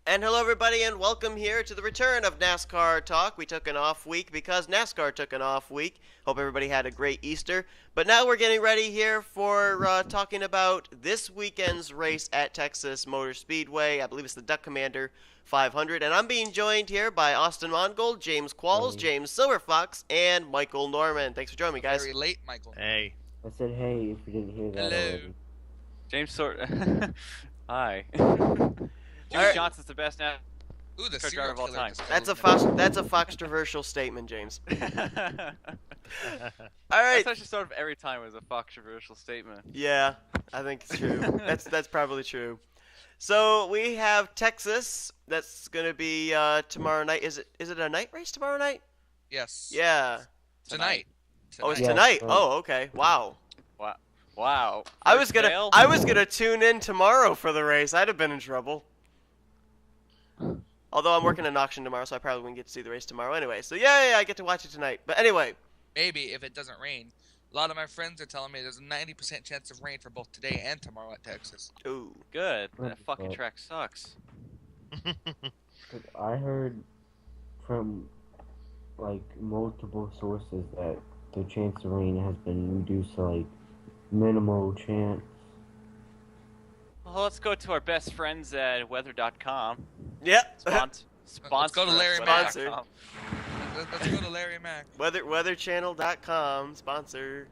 And hello everybody and welcome here to the return of NASCAR Talk. We took an off week because NASCAR took an off week. Hope everybody had a great Easter. But now we're getting ready here for talking about this weekend's race at Texas Motor Speedway. I believe it's the Duck Commander 500. And I'm being joined here by Austin Mongold, James Qualls, James Silverfox, and Michael Norman. Thanks for joining me, guys. Very late, Michael. Hey. I said hey if you didn't hear that already. James Hi. All right. Johnson's the best now. Ooh, the driver of all time. That's a Fox-troversial statement, James. All right. That's actually sort of every time it was a Fox-troversial statement. Yeah, I think it's true. That's probably true. So we have Texas. That's gonna be tomorrow night. Is it a night race tomorrow night? Yes. Yeah. Tonight. Oh, it's Yeah, tonight. right. Oh, okay. Wow. Wow. I was gonna tune in tomorrow for the race. I'd have been in trouble. Although I'm working an auction tomorrow, so I probably wouldn't get to see the race tomorrow anyway. So yeah, I get to watch it tonight. But anyway. Maybe if it doesn't rain. A lot of my friends are telling me there's a 90% chance of rain for both today and tomorrow at Texas. Ooh. Good. That fucking track sucks. 'Cause I heard from like multiple sources that the chance of rain has been reduced to like minimal chance. Well, let's go to our best friends at weather.com. Yep. Sponsor. Let's go to Larry Mack. Sponsor. Let's go to Larry Mack. Weatherchannel.com sponsor.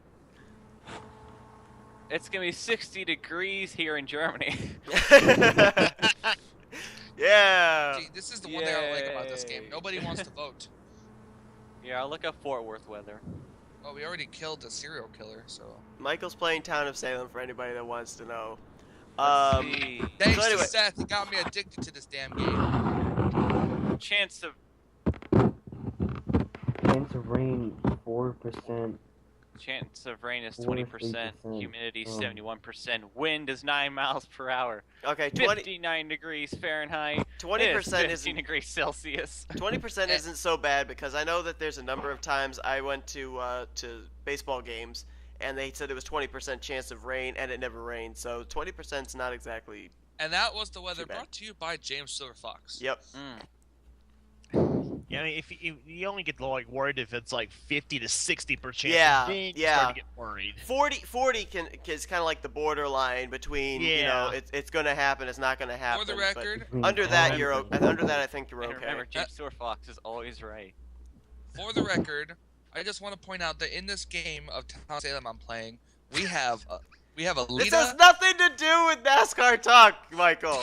It's gonna be 60 degrees here in Germany. Yeah. See, this is the one thing I don't like about this game. Nobody wants to vote. Yeah, I'll look up Fort Worth weather. Well, we already killed a serial killer, so. Michael's playing Town of Salem for anybody that wants to know. Let's see. Thanks So anyway. to Seth, he got me addicted to this damn game. Chance of Chance of rain 4%. Chance of rain is 20%, 43%. humidity 71%, wind is 9 miles per hour, Okay, 59 degrees Fahrenheit, 20% 15 degrees Celsius. 20% isn't so bad because I know that there's a number of times I went to baseball games and they said it was 20% chance of rain and it never rained. So 20% is not exactly. And that was the weather Too bad. brought to you by James Silverfox. Yep. Yeah, I mean, if you only get like worried if it's like 50 to 60%. Yeah, then you yeah. start to get worried. 40 is kind of like the borderline between you know it's going to happen, it's not going to happen. For the record, Between under that all you're of them. under that I think you're And okay. remember, James Silverfox is always right. I just want to point out that in this game of Town of Salem I'm playing, we have This Alita. has nothing to do with NASCAR Talk, Michael.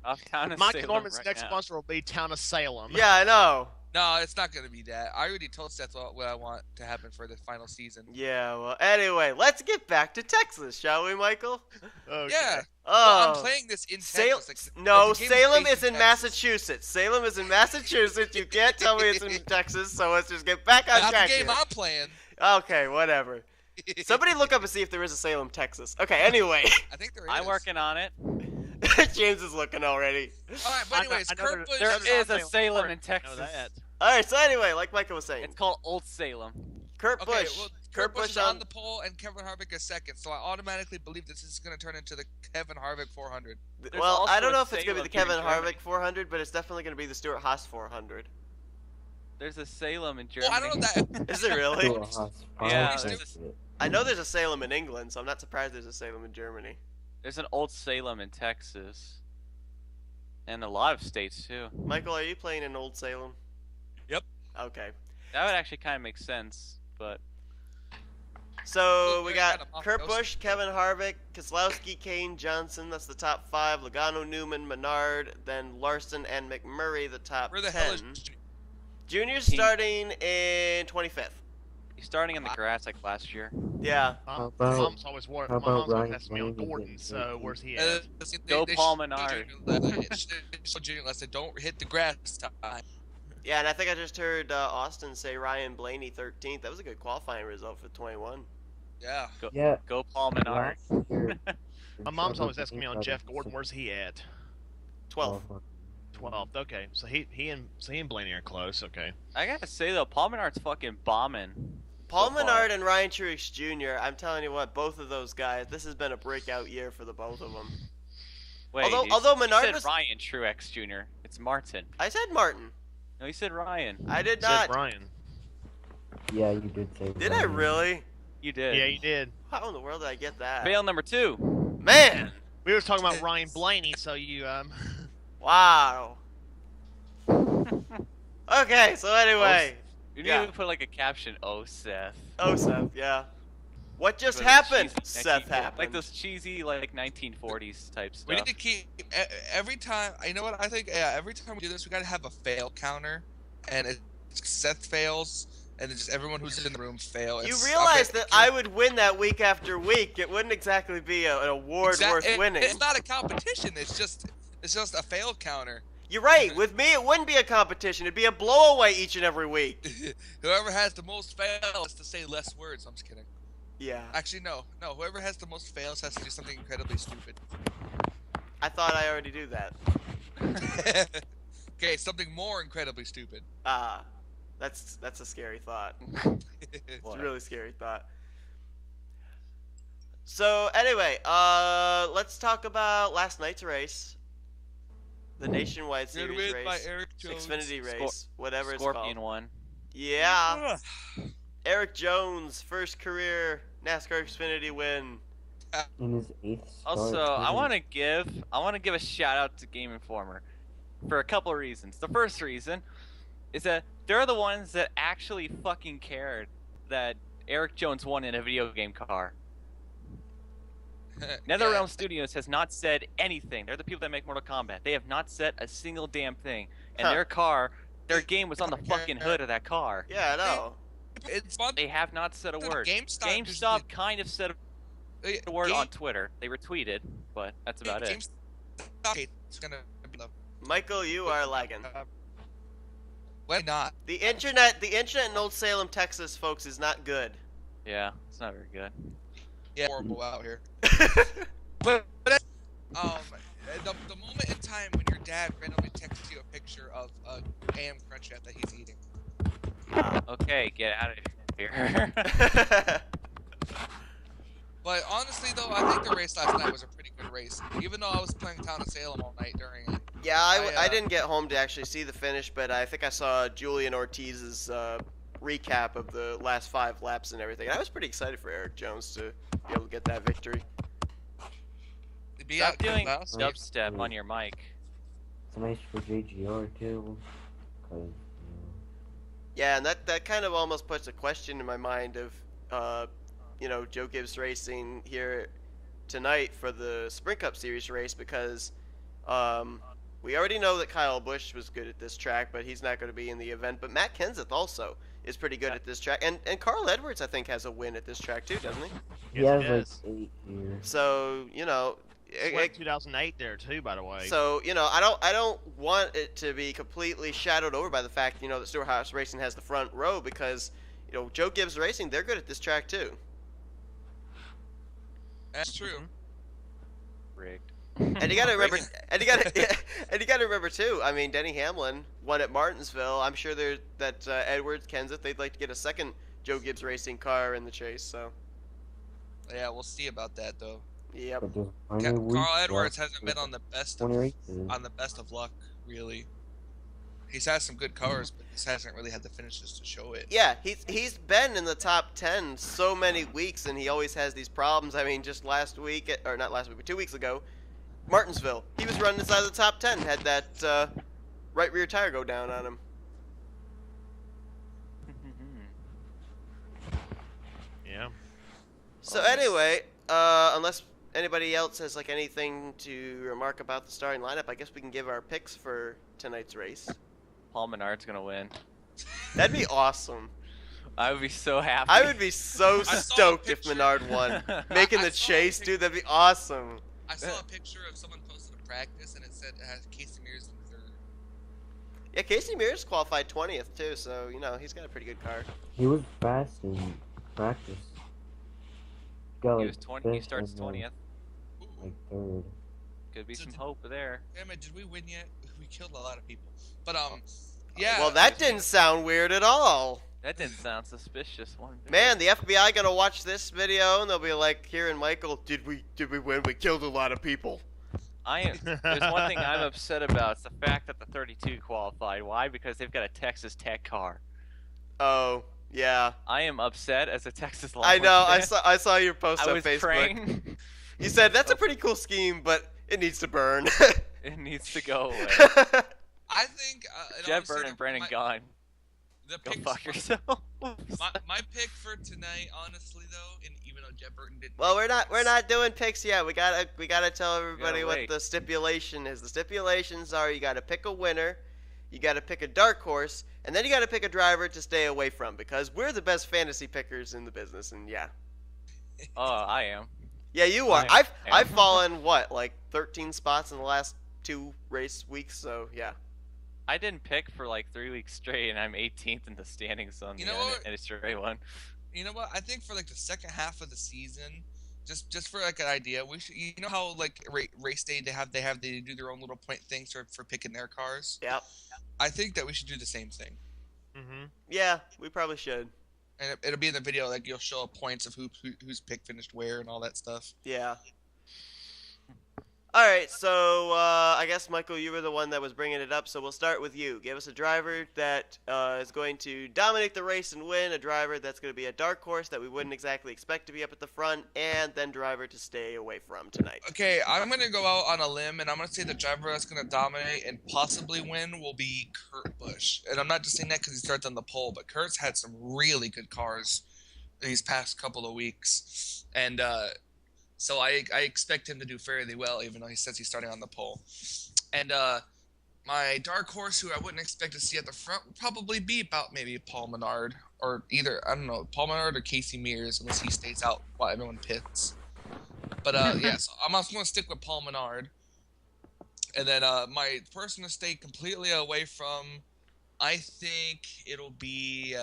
Off Town of Mike Salem Norman's right next now. sponsor will be Town of Salem. Yeah, I know. No, it's not gonna be that. I already told Seth what I want to happen for the final season. Yeah, well, anyway, let's get back to Texas, shall we, Michael? Okay. Yeah. Oh. Well, I'm playing this in Salem. Texas. No, the game Salem based is in Texas. Massachusetts. Salem is in Massachusetts. You can't tell me it's in Texas, so let's just get back on Not track the game here. I'm playing. Okay, whatever. Somebody look up and see if there is a Salem, Texas. Okay, anyway. I think there is. I'm working on it. James is looking already. All right, but anyways, I know Kurt Busch. There is a Salem Salem Park. in I Texas. know that. Alright, so anyway, like Michael was saying, It's called Old Salem. Kurt Okay, Busch. well, Kurt Busch is on the pole and Kevin Harvick is second, so I automatically believe this is going to turn into the Kevin Harvick 400. There's Well, I also don't a know if it's going to be the Salem here Kevin in Germany. Harvick 400, but it's definitely going to be the Stuart Haas 400. There's a Salem in Germany. Well, I don't know that. Is it really? Still a Haas Yeah, Haas there's exit. I know there's a Salem in England, so I'm not surprised there's a Salem in Germany. There's an Old Salem in Texas. And a lot of states, too. Michael, are you playing in Old Salem? Yep. Okay. That would actually kind of make sense, but... So Look, we we're got kind of off Kurt the Busch, Kevin Harvick, Keselowski, Kane, Johnson. That's the top 5. Logano, Newman, Menard, then Larson and McMurray, the top Where the 10. hell is? Junior's Team. starting in 25th. He's starting in the grass like last year. Yeah. How My about- mom's always worried. how My mom's about always Ryan has me on Blaney Gordon, getting so 13th? where's he at? Go Paul Menard. Junior lesson. Don't hit the grass time. Yeah, and I think I just heard Austin say Ryan Blaney 13th. That was a good qualifying result for 21. Yeah. Yeah. Go Paul Menard. last year, My mom's always asking me on Jeff Gordon, where's he at? 12th. 12th. Okay, so he and Blaney are close. Okay. I gotta say, though, Paul Menard's fucking bombing. Paul so far. Menard and Ryan Truex Jr., I'm telling you what, both of those guys, this has been a breakout year for the both of them. Wait, although you Menard said was, Ryan Truex Jr. It's Martin. I said Martin. No, you said Ryan. I did Said not. Brian. Yeah, you did say. Did I Ryan. really? You did. Yeah, you did. How in the world did I get that? Fail number 2. Man. We were talking about Ryan Blaney, so you Wow. Okay, so anyway. You need Yeah. to put like a caption. Oh, Seth. Oh, Seth, yeah. What just Like those happened? cheesy Seth 1940 happened. Like those cheesy like 1940s type We need stuff. to keep every time. You know what I think? Yeah, every time we do this, we gotta have a fail counter, and it's Seth fails, and it's just everyone who's in the room fail. You It's- realize okay, that I would win that week after week. It wouldn't exactly be an award worth winning. It's not a competition. It's just a fail counter. You're right. With me, it wouldn't be a competition. It'd be a blowaway each and every week. Whoever has the most fails has to say less words. I'm just kidding. Yeah. Actually, no. Whoever has the most fails has to do something incredibly stupid. I thought I already do that. Okay, something more incredibly stupid. That's a scary thought. It's What? a really scary thought. So anyway, let's talk about last night's race. The Nationwide Good Series win by race. Eric Jones. Xfinity race. Whatever it's Scorpion called. won. Yeah. Ugh. Eric Jones, first career NASCAR Xfinity win. In his 8th start. Also, I want to give a shout out to Game Informer for a couple of reasons. The first reason is that they're the ones that actually fucking cared that Eric Jones won in a video game car. NetherRealm Studios has not said anything. They're the people that make Mortal Kombat. They have not said a single damn thing. And Huh. their game was on the fucking hood of that car. Yeah, I know. It's fun. They have not said a word. GameStop GameStop kind of said a word on Twitter. They retweeted, but that's about it. It's gonna be Michael, you are lagging. why not? The internet in Old Salem, Texas, folks, is not good. Yeah, it's not very good. Yeah, horrible out here. But the moment in time when your dad randomly texts you a picture of a AM crunch wrap that he's eating. Okay, get out of here. But honestly, though, I think the race last night was a pretty good race. Even though I was playing Town of Salem all night during it. Yeah, I, I didn't get home to actually see the finish, but I think I saw Julian Ortiz's recap of the last 5 laps and everything. And I was pretty excited for Eric Jones to be able to get that victory. Stop doing dubstep on your mic. It's nice for JGR too. 'Cause, Yeah, and that kind of almost puts a question in my mind of, Joe Gibbs Racing here tonight for the Sprint Cup Series race because we already know that Kyle Busch was good at this track, but he's not going to be in the event. But Matt Kenseth also is pretty good at this track. And Carl Edwards, I think, has a win at this track too, doesn't he? he has like 8 here. So, Went 2008 there too, by the way. So, I don't want it to be completely shadowed over by the fact, that Storehouse Racing has the front row because, Joe Gibbs Racing, they're good at this track too. That's true. Rigged. And you got to remember, and you got to remember too. I mean, Denny Hamlin won at Martinsville. I'm sure that Edwards, Kenseth, they'd like to get a second Joe Gibbs Racing car in the chase. So, Yeah, we'll see about that though. yep. But there's plenty of weeks Carl Edwards left hasn't been with on the best 20 of races. luck, really. He's had some good cars, but he hasn't really had the finishes to show it. Yeah, he's been in the top 10 so many weeks, and he always has these problems. I mean, just last week, or not last week, but 2 weeks ago, Martinsville, he was running inside the top 10, had that right rear tire go down on him. Yeah. So anyway, unless anybody else has like anything to remark about the starting lineup, I guess we can give our picks for tonight's race. Paul Menard's gonna win. That'd be awesome. I would be so happy. I would be so saw a stoked if picture. Menard won. Making I the saw a chase, picture. dude, that'd be awesome. I saw a picture of someone posted a practice, and it said it has Casey Mears in third. Yeah, Casey Mears qualified 20th too, so he's got a pretty good car. He was fast in practice. Got He like was 20. He fifth starts and then, 20th. like 3rd. Could be So some did- hope there. Damn it, did we win yet? We killed a lot of people. But yeah. Well, that didn't sound weird at all. That didn't sound suspicious. One bit. Man, the FBI gonna watch this video and they'll be like, "Here and Michael, did we win? We killed a lot of people." There's one thing I'm upset about. It's the fact that the 32 qualified. Why? Because they've got a Texas Tech car. Oh, yeah. I am upset as a Texas I Longhorn know. fan. I saw your post I on was Facebook. praying. You said that's a pretty cool scheme, but it needs to burn. It needs to go away. I think Jeff Bird and Brandon Gaughan. The Go picks, fuck yourself. my pick for tonight, honestly though, and even though Jeff Burton didn't. Well, we're not doing picks yet. We gotta tell everybody what wait. the stipulation is. The stipulations are you gotta pick a winner, you gotta pick a dark horse, and then you gotta pick a driver to stay away from because we're the best fantasy pickers in the business. And yeah, Oh, I am. yeah, you are. I am. I've fallen like 13 spots in the last 2 race weeks. So yeah. I didn't pick for like 3 weeks straight, and I'm 18th in the standings on You the know what? NHRA one. You know what? I think for like the second half of the season, just for like an idea, we should. You know how like race day they do their own little point things for picking their cars. Yep. I think that we should do the same thing, Mm-hmm. Yeah, we probably should. and it'll be in the video. Like you'll show points of whose pick finished where and all that stuff. Yeah. All right, so I guess Michael, you were the one that was bringing it up, so we'll start with you. Give us a driver that is going to dominate the race and win, a driver that's going to be a dark horse that we wouldn't exactly expect to be up at the front, and then driver to stay away from tonight. Okay, I'm gonna go out on a limb, and I'm gonna say the driver that's gonna dominate and possibly win will be Kurt Busch. And I'm not just saying that because he starts on the pole, but Kurt's had some really good cars these past couple of weeks, and so I expect him to do fairly well, even though he says he's starting on the pole. And my dark horse, who I wouldn't expect to see at the front, would probably be about maybe Paul Menard, or either, I don't know, Paul Menard or Casey Mears, unless he stays out while everyone pits. But yeah, so I'm also going to stick with Paul Menard. And then my person to stay completely away from, I think it'll be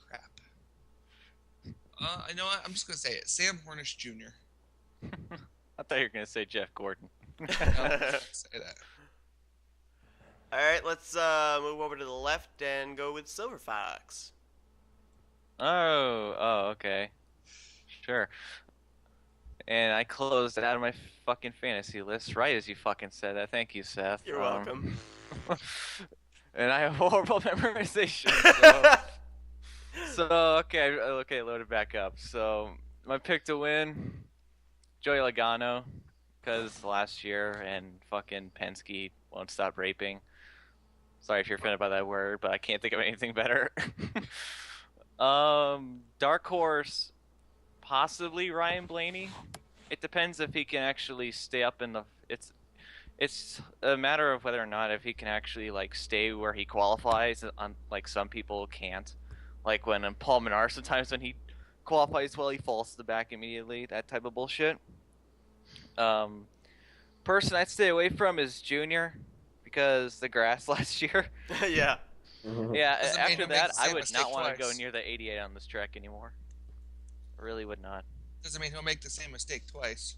crap. I know what? I'm just gonna say it. Sam Hornish Jr. I thought you were gonna say Jeff Gordon. No, say that. All right, let's move over to the left and go with Silverfox. Oh, okay. Sure. And I closed out of my fucking fantasy list right as you fucking said that. Thank you, Seth. You're welcome. And I have horrible memorization. So okay, load it back up. So my pick to win, Joey Logano, because last year and fucking Penske won't stop raping. Sorry if you're offended by that word, but I can't think of anything better. Dark horse, possibly Ryan Blaney. It depends if he can actually stay up in the. It's a matter of whether or not if he can actually like stay where he qualifies. On like some people can't. Like when Paul Menard, sometimes when he qualifies well, he falls to the back immediately. That type of bullshit. Person I'd stay away from is Junior, because the grass last year. Yeah. Yeah, Doesn't mean after he'll make that, the I same would mistake not want to go twice. near the 88 on this track anymore. I really would not. Doesn't mean he'll make the same mistake twice.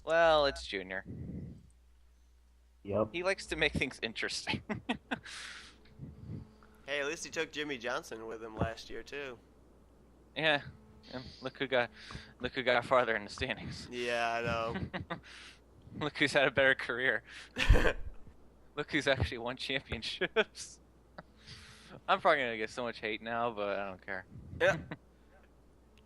Well, it's Junior. Yep. He likes to make things interesting. Hey, at least he took Jimmy Johnson with him last year too. Yeah. And look who got farther in the standings. Yeah, I know. Look who's had a better career. Look who's actually won championships. I'm probably gonna get so much hate now, but I don't care. Yeah.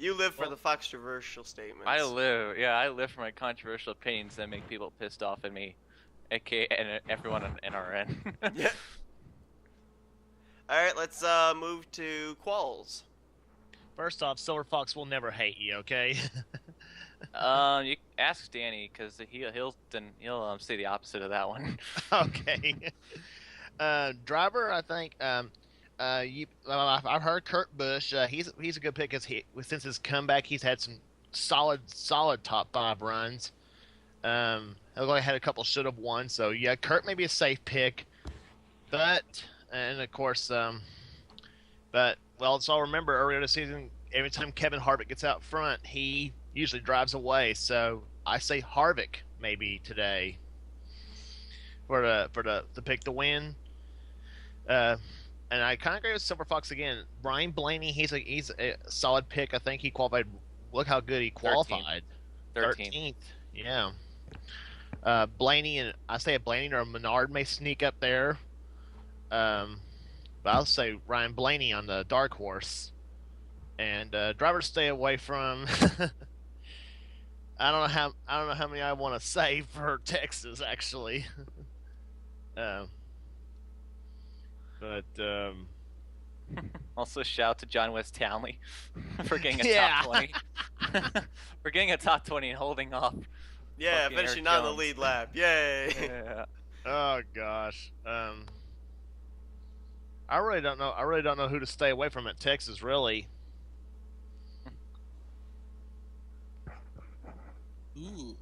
You live for the controversial statements. I live for my controversial opinions that make people pissed off at me, aka and everyone on NRN. Yeah. All right, let's move to Qualls. First off, Silverfox will never hate you, okay? You ask Danny because he'll say the opposite of that one. Okay. Driver, I think. I've heard Kurt Busch. He's a good pick because since his comeback, he's had some solid top 5 runs. He's only had a couple should have won. So yeah, Kurt may be a safe pick, and of course, let's all remember earlier this season, every time Kevin Harvick gets out front, he usually drives away. So I say Harvick maybe today for the pick to win. And I kind of agree with Silverfox again. Brian Blaney, he's a solid pick. I think he qualified. Look how good he qualified. 13th. Yeah. Blaney and Blaney or Menard may sneak up there. But I'll say Ryan Blaney on the dark horse, and driver to stay away from. I don't know how many I want to say for Texas actually. But Also, shout out to John West Townley for getting a Yeah. top 20. For getting a top 20 and holding off. Yeah, Fucking finishing Eric on the Jones. lead lap. Yay! Yeah. oh gosh, I really don't know. I really don't know who to stay away from at Texas. Really, Ooh.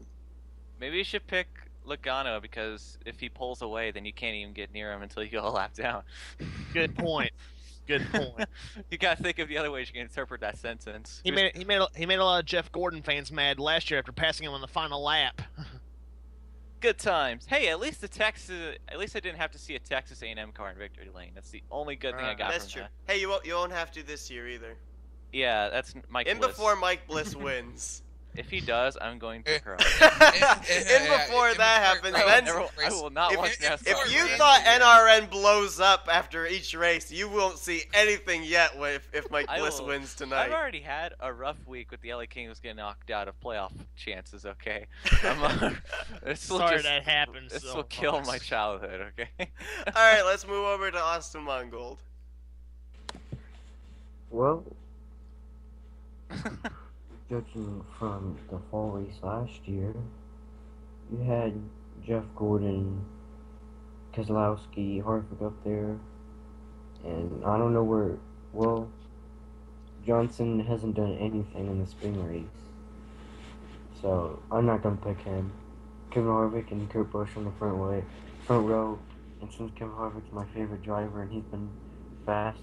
Maybe you should pick Logano, because if he pulls away, then you can't even get near him until you go a lap down. good point. Good point. You gotta think of the other ways you can interpret that sentence. He made a lot of Jeff Gordon fans mad last year after passing him on the final lap. Good times. Hey, at least I didn't have to see a Texas A&M car in victory lane. That's the only good thing I got That's from true. that. Hey, you won't have to this year either. Yeah, that's Mike In Bliss. before Mike Bliss wins. If he does, I'm going to cry. In before that happens, then I will not watch NASCAR. if you again. thought NRN blows up after each race, you won't see anything yet if Mike Bliss wins I've tonight. already had a rough week with the LA Kings getting knocked out of playoff chances. Okay, Sorry that happens. This so will kill much. my childhood. Okay. All right, let's move over to Austin Mongold. Well, judging from the fall race last year, you had Jeff Gordon, Keselowski, Harvick up there, and I don't know where. Well, Johnson hasn't done anything in the spring race, so I'm not gonna pick him. Kevin Harvick and Kurt Busch on the front row, and since Kevin Harvick's my favorite driver and he's been fast,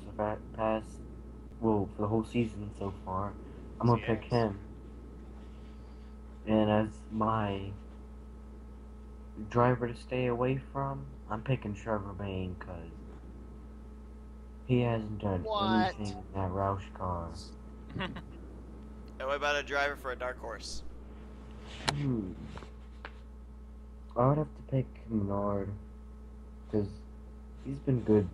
well, for the whole season so far, I'm gonna pick him. And as my driver to stay away from, I'm picking Trevor Bayne because he hasn't done What? anything in that Roush car. And what about a driver for a dark horse? I would have to pick Menard because he's been good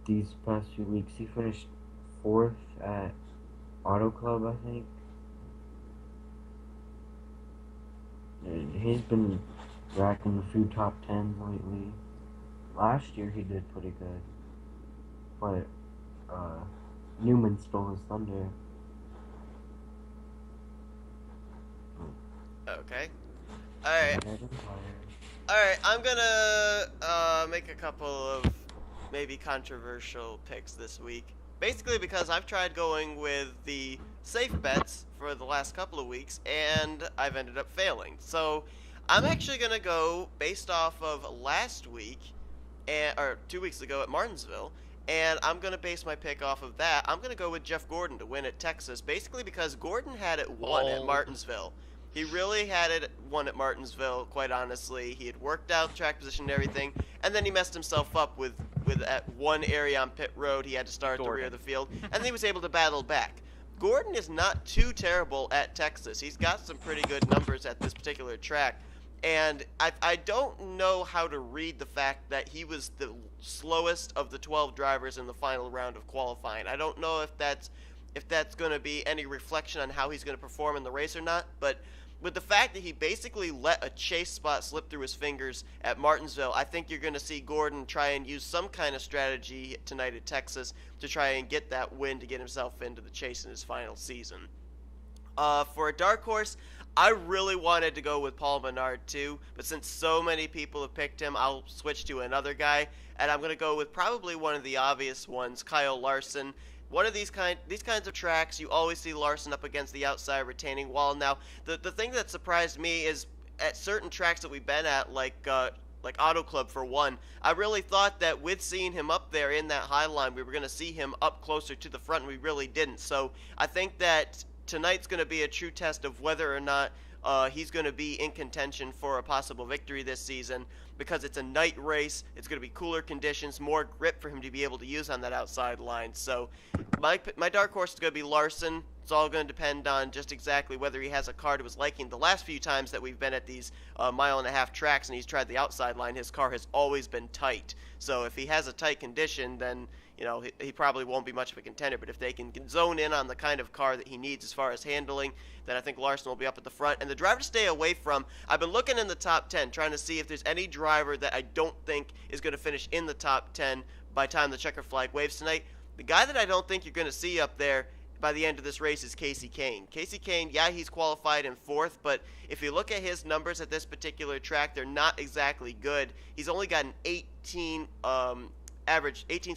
these past few weeks. He finished 4th at Auto Club, I think. And he's been racking a few top 10s lately. Last year he did pretty good, but Newman stole his thunder. Okay. Alright. Alright, I'm gonna make a couple of maybe controversial picks this week. Basically because I've tried going with the safe bets for the last couple of weeks, and I've ended up failing. So I'm actually gonna go based off of last week, or 2 weeks ago at Martinsville, and I'm gonna base my pick off of that. I'm gonna go with Jeff Gordon to win at Texas, basically because Gordon had it won at Martinsville. He really had it won at Martinsville, quite honestly. He had worked out track position and everything, and then he messed himself up with at one area on pit road. He had to start at the rear of the field, and then he was able to battle back. Gordon is not too terrible at Texas. He's got some pretty good numbers at this particular track, and I don't know how to read the fact that he was the slowest of the 12 drivers in the final round of qualifying. I don't know if that's going to be any reflection on how he's going to perform in the race or not, but with the fact that he basically let a chase spot slip through his fingers at Martinsville, I think you're going to see Gordon try and use some kind of strategy tonight at Texas to try and get that win to get himself into the chase in his final season. For a dark horse, I really wanted to go with Paul Menard too, but since so many people have picked him, I'll switch to another guy, and I'm going to go with probably one of the obvious ones, Kyle Larson. One of these kinds of tracks, you always see Larson up against the outside retaining wall. Now, the thing that surprised me is at certain tracks that we've been at, like Auto Club for one, I really thought that with seeing him up there in that high line, we were going to see him up closer to the front, and we really didn't. So I think that tonight's going to be a true test of whether or not he's going to be in contention for a possible victory this season, because it's a night race. It's going to be cooler conditions, more grip for him to be able to use on that outside line. So my dark horse is going to be Larson. It's all going to depend on just exactly whether he has a car to his liking. The last few times that we've been at these mile-and-a-half tracks and he's tried the outside line, his car has always been tight. So if he has a tight condition, then he probably won't be much of a contender. But if they can zone in on the kind of car that he needs as far as handling, then I think Larson will be up at the front. And the driver to stay away from, I've been looking in the top 10, trying to see if there's any driver that I don't think is going to finish in the top 10 by the time the checker flag waves tonight. The guy that I don't think you're going to see up there by the end of this race is Casey Kane. Casey Kane, yeah, he's qualified in 4th, but if you look at his numbers at this particular track, they're not exactly good. He's only got an 18th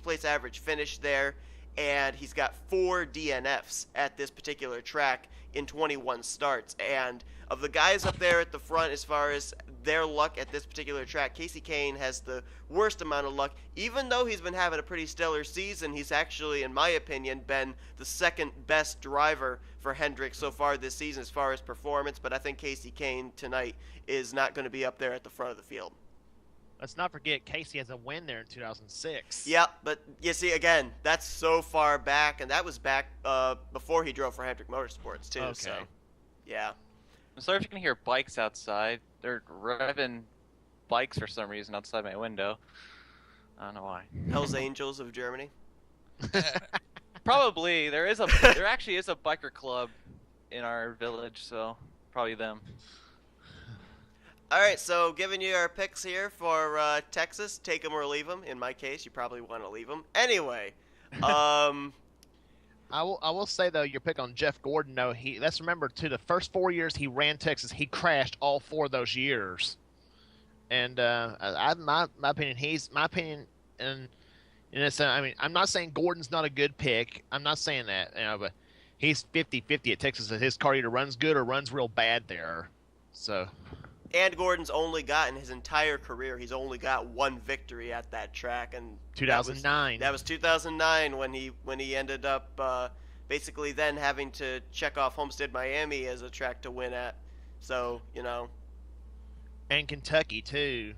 place average finish there, and he's got 4 DNFs at this particular track in 21 starts. And of the guys up there at the front, as far as their luck at this particular track, Casey Kane has the worst amount of luck. Even though he's been having a pretty stellar season, he's actually, in my opinion, been the second best driver for Hendrick so far this season as far as performance. But I think Casey Kane tonight is not going to be up there at the front of the field. Let's not forget Casey has a win there in 2006. Yeah, but you see, again, that's so far back, and that was back before he drove for Hendrick Motorsports, too. Okay. So, yeah. I'm sorry if you can hear bikes outside. They're revving bikes for some reason outside my window. I don't know why. Hell's Angels of Germany. Probably there actually is a biker club in our village, so probably them. All right, so giving you our picks here for Texas, take them or leave them. In my case, you probably want to leave them. Anyway, I will say though, your pick on Jeff Gordon. though, let's remember too, the first 4 years he ran Texas, he crashed all 4 of those years. And my opinion, and it's I mean, I'm not saying Gordon's not a good pick. I'm not saying that, but he's 50-50 at Texas. His car either runs good or runs real bad there. So. And Gordon's only got, in his entire career, he's only got 1 victory at that track, and 2009. That was 2009 when he ended up basically then having to check off Homestead Miami as a track to win at. So And Kentucky too.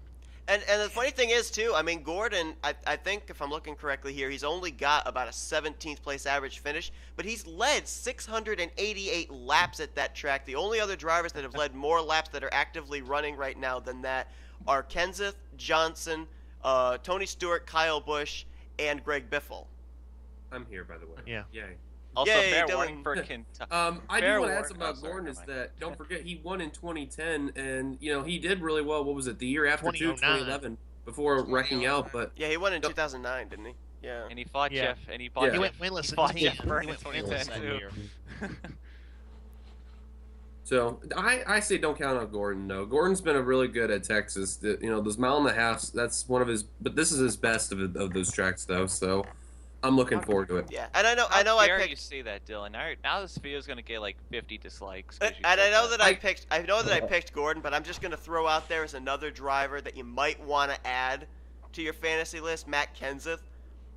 And the funny thing is, too, I mean, Gordon, I think, if I'm looking correctly here, he's only got about a 17th place average finish, but he's led 688 laps at that track. The only other drivers that have led more laps that are actively running right now than that are Kenseth, Johnson, Tony Stewart, Kyle Busch, and Greg Biffle. I'm here, by the way. Yeah. Yay. Also, Yay, fair Dylan. warning for Kentucky. I do Fair want to ask warning. about Oh, sorry, Gordon is never mind. that, don't forget, he won in 2010, and, he did really well, what was it, the year after, 2011, before wrecking out, but... Yeah, he won in 2009, didn't he? Yeah. And he fought Yeah. Jeff, and he fought Yeah. He Jeff. went winless He in fought 10. Jeff Burton He in went winless 2010 that too. year. So, I say don't count out Gordon, though. Gordon's been a really good at Texas. Those mile and a halfs, that's one of his... But this is his best of those tracks, though, so I'm looking forward to it. Yeah, and I know How I dare picked... you say that, Dylan? Now this video is gonna get like 50 dislikes. And I know that I picked Gordon, but I'm just going to throw out there as another driver that you might want to add to your fantasy list, Matt Kenseth,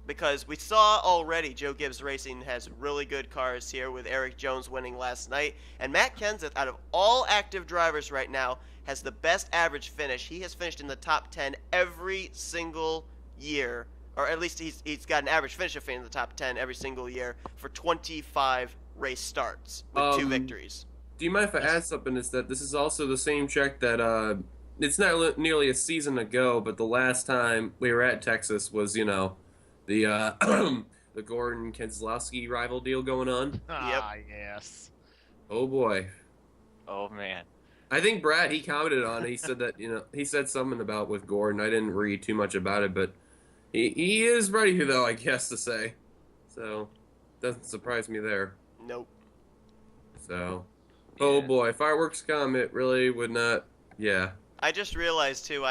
because we saw already Joe Gibbs Racing has really good cars here with Eric Jones winning last night, and Matt Kenseth, out of all active drivers right now, has the best average finish. He has finished in the top 10 every single year, or at least he's got an average finish of in the top 10 every single year for 25 race starts with 2 victories. Do you mind if I add something? Is that this is also the same track that it's not nearly a season ago, but the last time we were at Texas was the the Gordon Keselowski rival deal going on. Ah, yes. Oh boy, Oh man. I think Brad he commented on it. He said that he said something about with Gordon. I didn't read too much about it, but he is ready though, I guess to say. So doesn't surprise me there. Nope. So, oh Yeah. boy, fireworks come. It really would not. Yeah. I just realized, too,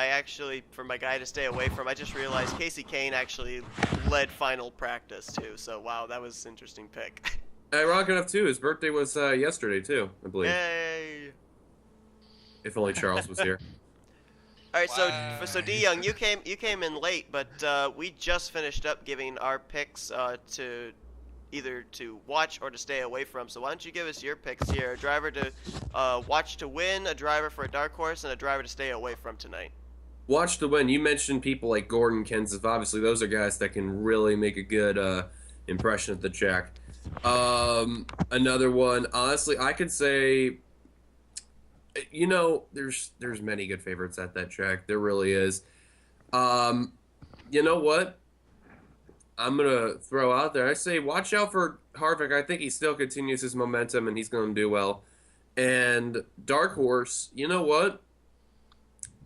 for my guy to stay away from, I just realized Casey Kane actually led final practice, too. So, wow, that was an interesting pick. Ironic enough, too, his birthday was yesterday, too, I believe. Yay! If only Charles was here. All right, Wow. so D Young, you came in late, but we just finished up giving our picks to either to watch or to stay away from. So why don't you give us your picks here? A driver to watch to win, a driver for a dark horse, and a driver to stay away from tonight. Watch to win. You mentioned people like Gordon, Kenseth. Obviously, those are guys that can really make a good impression at the track. Another one, honestly, I could say, there's many good favorites at that track. There really is. You know what? I'm gonna throw out there. I say watch out for Harvick. I think he still continues his momentum and he's gonna do well. And Dark Horse, you know what?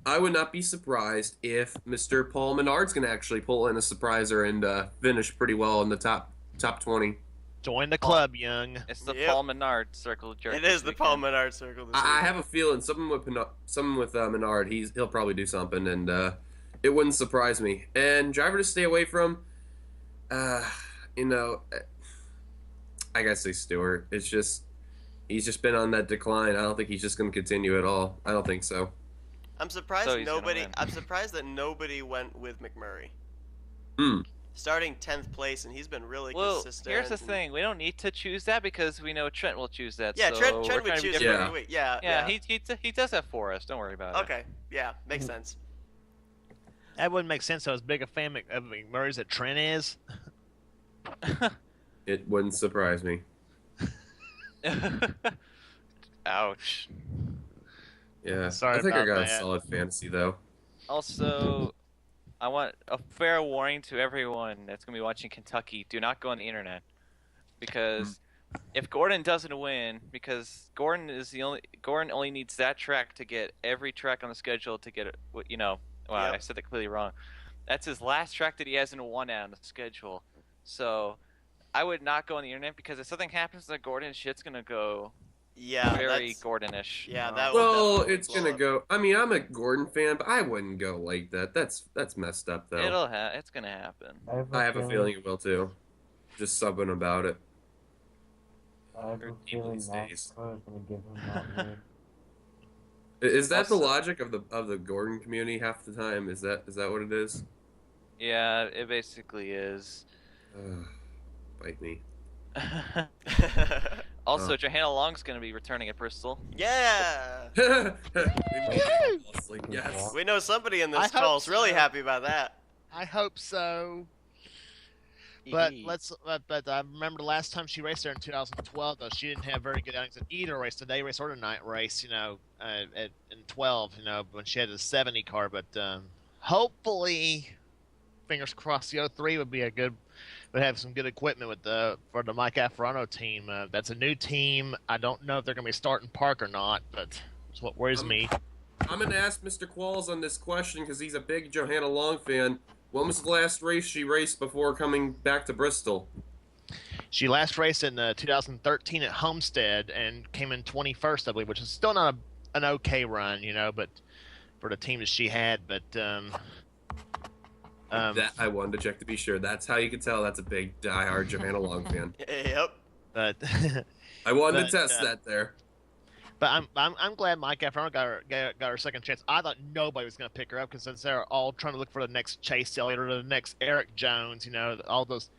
I would not be surprised if Mr. Paul Menard's gonna actually pull in a surpriser and finish pretty well in the top 20. Join the club, young. It's the Yep. Paul Menard circle jerk. It is the this Paul weekend. Menard circle. This I weekend. have a feeling someone with Menard, he'll probably do something, and it wouldn't surprise me. And driver to stay away from, you know, I gotta say Stewart. He's just been on that decline. I don't think he's just gonna continue at all. I don't think so. I'm surprised So he's gonna nobody. win. I'm surprised that nobody went with McMurray. Hmm. Starting 10th place, and he's been really Well, consistent. here's the and- thing: we don't need to choose that because we know Trent will choose that. Yeah, so Trent we're would trying to choose give it him- Yeah. every week. Yeah, Yeah, he does that for us. Don't worry about it. Okay, yeah, makes sense. That wouldn't make sense. So as big a fan of McMurray's that Trent is. It wouldn't surprise me. Ouch. Yeah. Sorry I think I about got a that. solid fantasy though. Also, I want a fair warning to everyone that's going to be watching Kentucky. Do not go on the internet. Because if Gordon doesn't win, because Gordon only needs that track to get every track on the schedule to get it, wow, Yep. I said that clearly wrong. That's his last track that he hasn't won at on the schedule. So I would not go on the internet because if something happens to Gordon, shit's going to go Yeah, very that's, Gordonish. yeah, that would Well, definitely it's blow gonna up. go. I mean, I'm a Gordon fan, but I wouldn't go like that. That's messed up though. It's going to happen. I have a feeling it will too. Just something about it. I have a Or feeling these days. NASCAR is gonna give him that win. Is that the Also- logic of the Gordon community half the time? Is that what it is? Yeah, it basically is. Ugh, bite me. Also, Oh. Johanna Long's going to be returning at Bristol. Yeah, Yes. we know somebody in I this hope call is really so. happy about that. I hope so. But but I remember the last time she raced there in 2012, though she didn't have very good outings at either race, the day race or the night race. In 12, when she had the 70 car. But hopefully, fingers crossed, the 03 would have some good equipment for the Mike Afferano team. That's a new team. I don't know if they're going to be starting Park or not, but it's what worries me. I'm gonna ask Mr. Qualls on this question because he's a big Johanna Long fan. When was the last race she raced before coming back to Bristol? She last raced in 2013 at Homestead and came in 21st, I believe, which is still not an okay run, but for the team that she had. But That I wanted to check to be sure. That's how you can tell that's a big diehard Johanna Long fan. Yep. but I wanted But, to test that there. but I'm glad Mike Afferano got her second chance. I thought nobody was going to pick her up because since they're all trying to look for the next Chase Elliott or the next Eric Jones, all those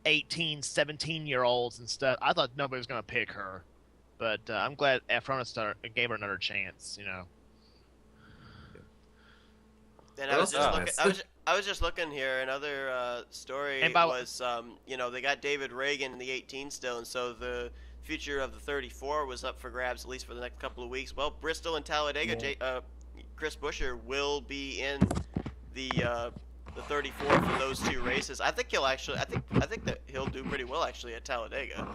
18, 17-year-olds and stuff. I thought nobody was going to pick her. But I'm glad Afferano gave her another chance. And I was just looking here. Another story And by- was, they got David Reagan in the 18 still, and so the future of the 34 was up for grabs at least for the next couple of weeks. Well, Bristol and Talladega, Chris Buescher will be in the 34 for those two races. I think I think that he'll do pretty well actually at Talladega.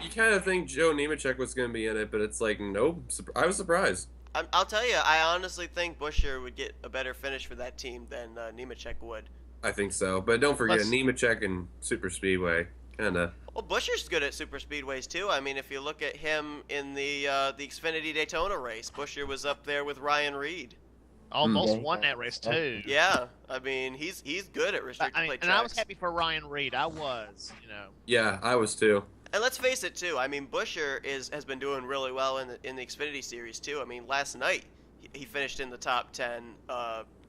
You kind of think Joe Nemechek was going to be in it, but it's like, nope. I was surprised. I'll tell you, I honestly think Buescher would get a better finish for that team than Nemechek would. I think so. But don't forget, Let's- Nemechek and Super Speedway. Kind of. Well, Buescher's good at super speedways too. I mean, if you look at him in the Xfinity Daytona race, Buescher was up there with Ryan Reed. Almost Yeah, won yeah. that race too. Yeah, I mean, he's good at restricted play and tracks. I was happy for Ryan Reed. I was. Yeah, I was too. And let's face it too. I mean, Buescher has been doing really well in the Xfinity series too. I mean, last night he finished in the top 10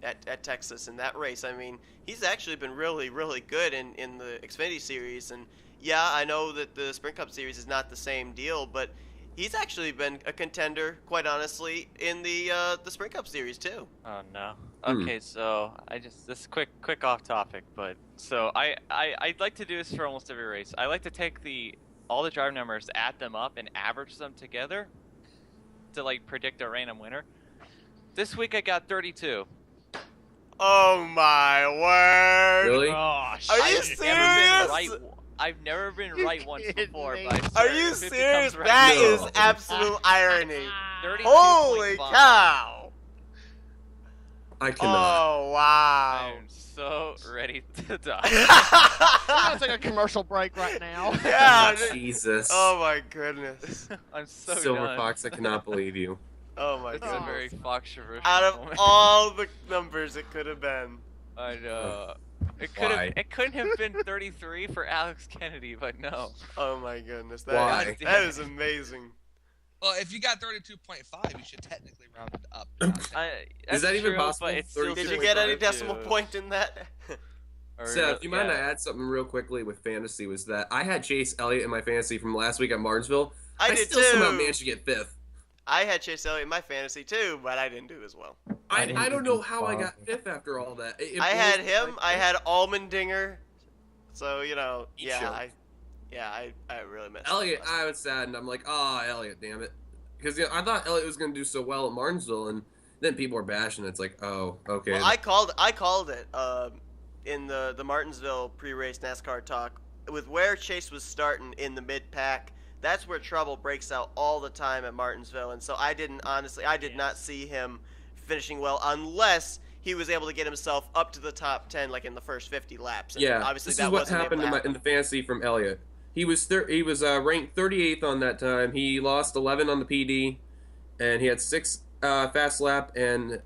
at Texas in that race. I mean, he's actually been really, really good in the Xfinity series. And yeah, I know that the Sprint Cup series is not the same deal, but He's actually been a contender, quite honestly, in the Sprint Cup Series too. Oh no. Hmm. Okay, so this quick off topic, but so I'd like to do this for almost every race. I like to take all the driver numbers, add them up, and average them together to like predict a random winner. This week I got 32. Oh my word! Really? Oh, Are you shit. serious? I've never been You right once kidding before, me? but I Are swear, you if it serious? becomes right- That No. is absolute irony. 32.5. Holy cow! I cannot. Oh wow! I'm so ready to die. We're gonna take a commercial break right now. Yeah. Jesus. Oh my goodness. I'm so done. Silverfox, I cannot believe you. Oh my It's a goodness. very Fox-iverse Out of moment. all the numbers it could have been. I know. Why? It couldn't have been 33 for Alex Kennedy, but no. Oh my goodness. Why? That God is amazing. Well, if you got 32.5, you should technically round it up. Is that even possible? But it's still 32? Did you get any 32. decimal point in that? Or, Seth, you mind yeah. I add something real quickly with fantasy? Was that I had Chase Elliott in my fantasy from last week at Martinsville. I did still somehow too. managed to get fifth. I had Chase Elliott in my fantasy too, but I didn't do as well. I didn't don't do know how I got fifth. fifth after all that. I had him. I had Allmendinger. So yeah, Show. I really messed Elliott. up. I was sad, and I'm like, oh, Elliott, damn it, because I thought Elliott was going to do so well at Martinsville, and then people were bashing. It's like, oh, okay. Well, I called it in the Martinsville pre-race NASCAR talk with where Chase was starting in the mid-pack. That's where trouble breaks out all the time at Martinsville, and so I did not see him finishing well unless he was able to get himself up to the top 10 like in the first 50 laps. And Yeah, obviously this that is what wasn't happened able to in the fantasy from Elliott. He was ranked 38th on that time. He lost 11 on the PD, and he had 6 fast lap and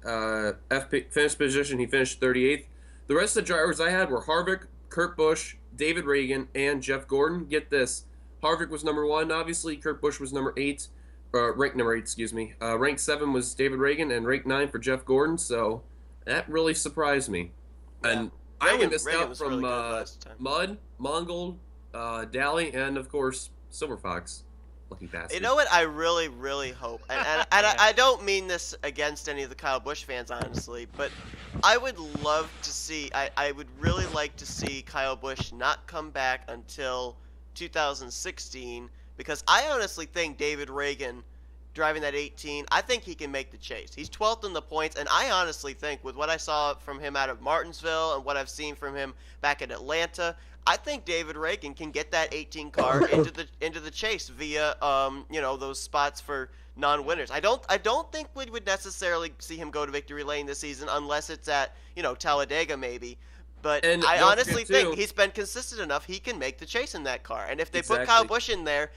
finish position. He finished 38th. The rest of the drivers I had were Harvick, Kurt Busch, David Reagan, and Jeff Gordon. Get this: Harvick was number 1, obviously. Kurt Busch was number 8, ranked number 8. Excuse me. Ranked 7 was David Reagan, and ranked 9 for Jeff Gordon. So that really surprised me. Yeah. And I only missed Reagan out was from really good last time. Mud, Mongold, Daly, and of course Silverfox. Lucky bastard. You know what I really, really hope, and I don't mean this against any of the Kyle Busch fans, honestly, but I would love to see, I would really like to see Kyle Busch not come back until 2016, because I honestly think David Reagan, driving that 18, I think he can make the chase. He's 12th in the points, and I honestly think with what I saw from him out of Martinsville and what I've seen from him back in Atlanta, I think David Reagan can get that 18 car into the chase via those spots for non-winners. I don't think we would necessarily see him go to victory lane this season unless it's at Talladega maybe. But And I don't honestly forget, too- think he's been consistent enough. He can make the chase in that car. And if they put Exactly. Kyle Busch in there,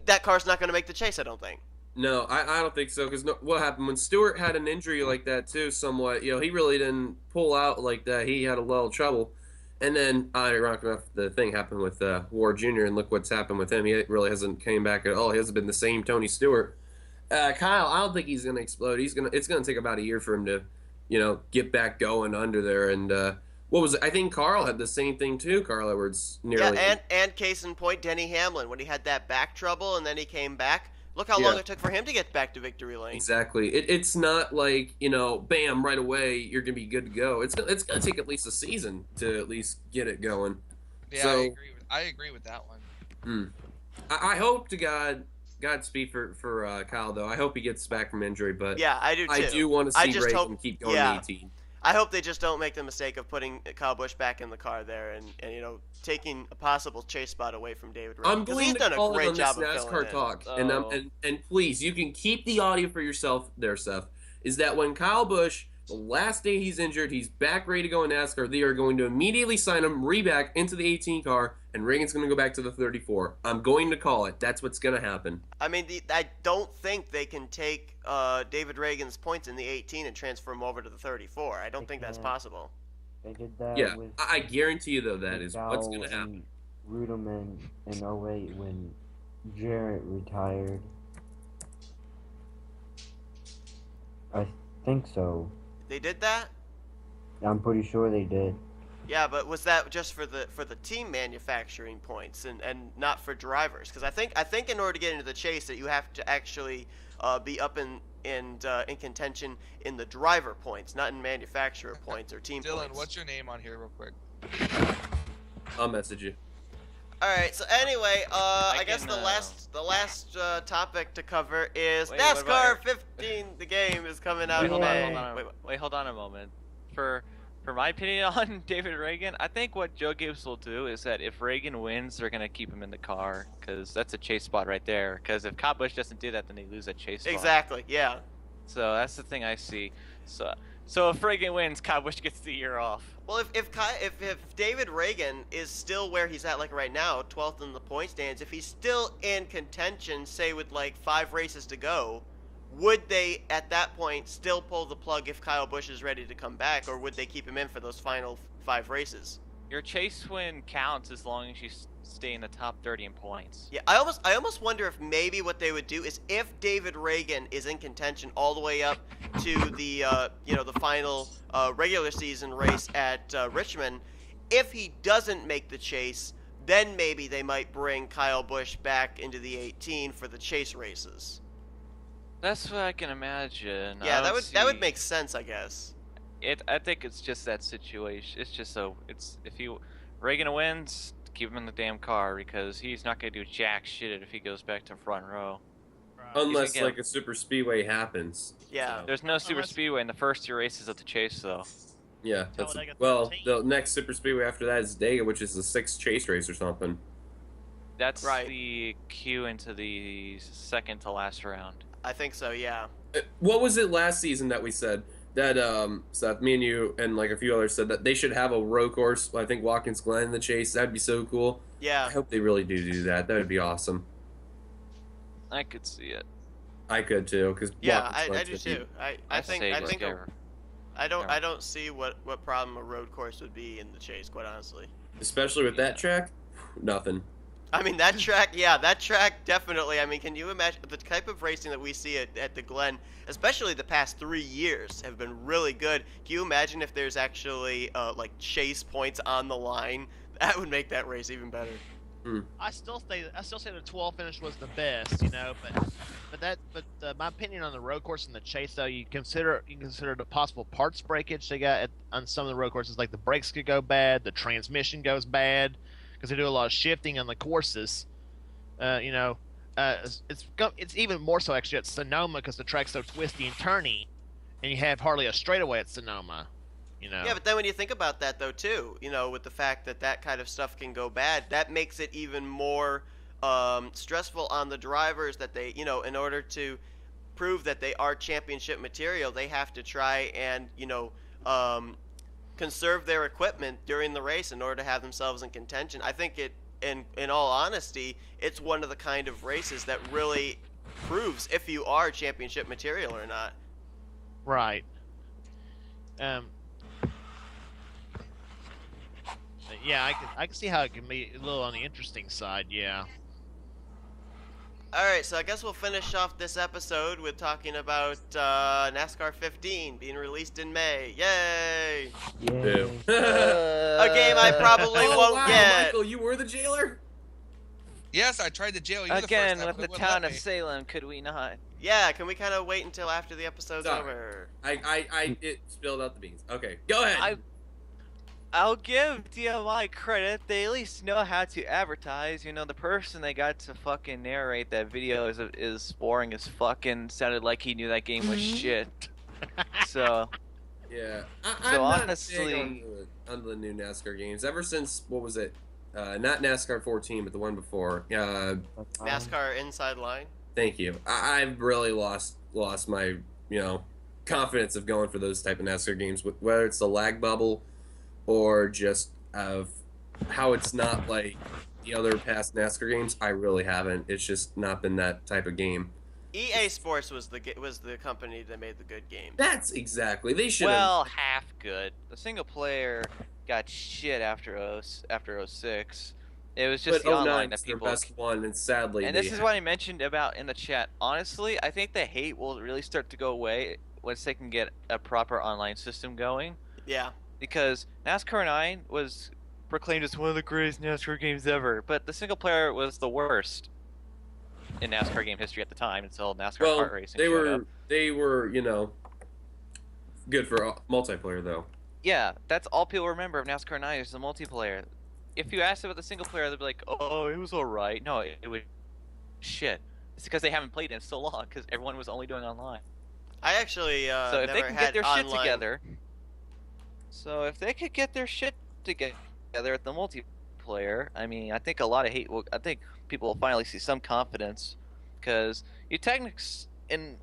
that car's not going to make the chase, I don't think. No, I don't think so. Because what happened when Stewart had an injury like that too? Somewhat, he really didn't pull out like that. He had a little trouble, and then ironically enough, the thing happened with Ward Jr. And look what's happened with him. He really hasn't came back at all. He hasn't been the same Tony Stewart. Kyle, I don't think he's gonna explode. It's gonna take about a year for him to, get back going under there. And what was it? I think Carl had the same thing too. Carl Edwards nearly. Yeah, and case in point, Denny Hamlin, when he had that back trouble and then he came back. Look how long it took for him to get back to victory lane. Exactly. It's not like, bam, right away, you're going to be good to go. It's going to take at least a season to at least get it going. Yeah, So- I agree with that one. I hope to Godspeed for Kyle, though. I hope he gets back from injury, but Yeah, I do too. I do want to I see just Reagan hope- keep going yeah. to 18. I hope they just don't make the mistake of putting Kyle Busch back in the car there and taking a possible chase spot away from David Reagan. I'm 'Cause going he's to done a call it great on job this of filling NASCAR in. talk, Oh. and please, you can keep the audio for yourself there, Seth. Is that when Kyle Busch, the last day he's injured, he's back ready to go in NASCAR, they are going to immediately sign him back into the 18 car, and Reagan's going to go back to the 34. I'm going to call it. That's what's going to happen. I mean, I don't think they can take David Reagan's points in the 18 and transfer him over to the 34. I don't They think that's can't. possible. They did that Yeah, with I guarantee you, though, that is what's McDowell going to happen. and Ruderman in 08 when Jarrett retired. I think so. They did that? I'm pretty sure they did. Yeah, but was that just for the team manufacturing points and not for drivers? Because I think in order to get into the chase that you have to actually be up in contention in the driver points, not in manufacturer points or team Dylan, points. what's your name on here, real quick? I'll message you. All right. So anyway, I guess can, the last topic to cover is Wait, what NASCAR about 15. The game is coming out Wait, in hold May. on. Wait, hold on a moment. For my opinion on David Reagan, I think what Joe Gibbs will do is that if Reagan wins, they're gonna keep him in the car because that's a chase spot right there. Because if Kyle Busch doesn't do that, then they lose that chase spot. Exactly. Yeah. So that's the thing I see. So if Reagan wins, Kyle Busch gets the year off. Well, if David Reagan is still where he's at, like right now, 12th in the point stands, if he's still in contention, say with like 5 races to go, would they at that point still pull the plug if Kyle Busch is ready to come back, or would they keep him in for those final 5 races? Your chase win counts as long as you stay in the top 30 in points. Yeah, I almost wonder if maybe what they would do is if David Reagan is in contention all the way up to the the final regular season race at Richmond, if he doesn't make the chase, then maybe they might bring Kyle Busch back into the 18 for the chase races. That's what I can imagine. Yeah, I that would make sense, I guess. I think it's just that situation. It's just if Reagan wins, keep him in the damn car because he's not gonna do jack shit if he goes back to front row. Unless again- like a super speedway happens. Yeah. So, There's no super Unless- speedway in the first 2 races of the chase though. yeah. That's, Talladega well, 13. the next super speedway after that is Dega, which is the 6th chase race or something. That's Right. the cue into the second to last round. I think so, yeah. What was it last season that we said that Seth, me and you and like a few others said that they should have a road course? I think Watkins Glen in the chase. That'd be so cool. I Yeah. hope they really do that. That would be awesome. I could see it. I could too, because Yeah, I do too. I think I Yeah. don't see what problem a road course would be in the chase, quite honestly. especially with that track, nothing. I mean, that track definitely. I mean, can you imagine the type of racing that we see at the Glen, especially the past 3 years, have been really good. Can you imagine if there's actually like chase points on the line? That would make that race even better. I still say the 12 finish was the best, but my opinion on the road course and the chase though, you consider the possible parts breakage they got on some of the road courses, like the brakes could go bad, the transmission goes bad because they do a lot of shifting on the courses. It's even more so actually at Sonoma because the track's so twisty and turny, and you have hardly a straightaway at Sonoma. Yeah, but then when you think about that, though, too, with the fact that kind of stuff can go bad, that makes it even more stressful on the drivers that they, in order to prove that they are championship material, they have to try and, conserve their equipment during the race in order to have themselves in contention. I think in all honesty, it's one of the kind of races that really proves if you are championship material or not. Right. Yeah, I can see how it can be a little on the interesting side. Yeah. All right, so I guess we'll finish off this episode with talking about NASCAR 15 being released in May. Yay! Boo. A game I probably Oh, won't wow, get. Michael, you were the jailer? Yes, I tried to jail you Again, the first time, with but the it wouldn't town let of me. Salem, could we not? Yeah, can we kind of wait until after the episode's Sorry. over? It spilled out the beans. Okay, go ahead. I'll give DMI credit. They at least know how to advertise. The person they got to fucking narrate that video is boring as fucking. Sounded like he knew that game was shit. So Yeah. So I'm not honestly- big on the new NASCAR games. Ever since, what was it? Not NASCAR 14, but the one before. NASCAR Inside Line. Thank you. I've really lost my, confidence of going for those type of NASCAR games, whether it's the lag bubble or just of how it's not like the other past NASCAR games. I really haven't. It's just not been that type of game. EA Sports was the company that made the good game. That's exactly. They should have. well, half good. The single player got shit after 06. It was just But the online 09 that is their people. best one, and sadly, And this is what I mentioned about in the chat. Honestly, I think the hate will really start to go away once they can get a proper online system going. Yeah. because NASCAR 9 was proclaimed as one of the greatest NASCAR games ever, but the single player was the worst in NASCAR game history at the time until NASCAR Well, kart racing showed up. they were good for multiplayer though. Yeah, that's all people remember of NASCAR 9 is the multiplayer. If you asked about the single player, they'd be like, "Oh, it was alright." No, it was shit. It's because they haven't played it in so long because everyone was only doing online. I actually So if never they can had get their online. shit together, so if they could get their shit together at the multiplayer, I mean, I think a lot of hate will. I think people will finally see some confidence, because Technics, in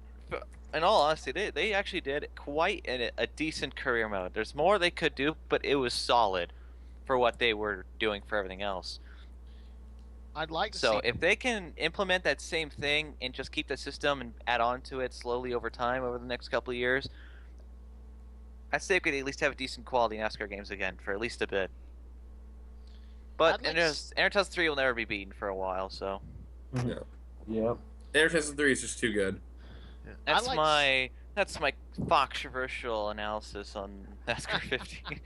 all honesty, they actually did quite a decent career mode. There's more they could do, but it was solid for what they were doing for everything else. I'd like to see. So if they can implement that same thing and just keep the system and add on to it slowly over time over the next couple of years, I'd say we could at least have decent quality NASCAR games again for at least a bit. But I'd like to Intertest 3 will never be beaten for a while, so No. Yep. Intertest 3 is just too good. that's I'd like my controversial analysis on NASCAR 15.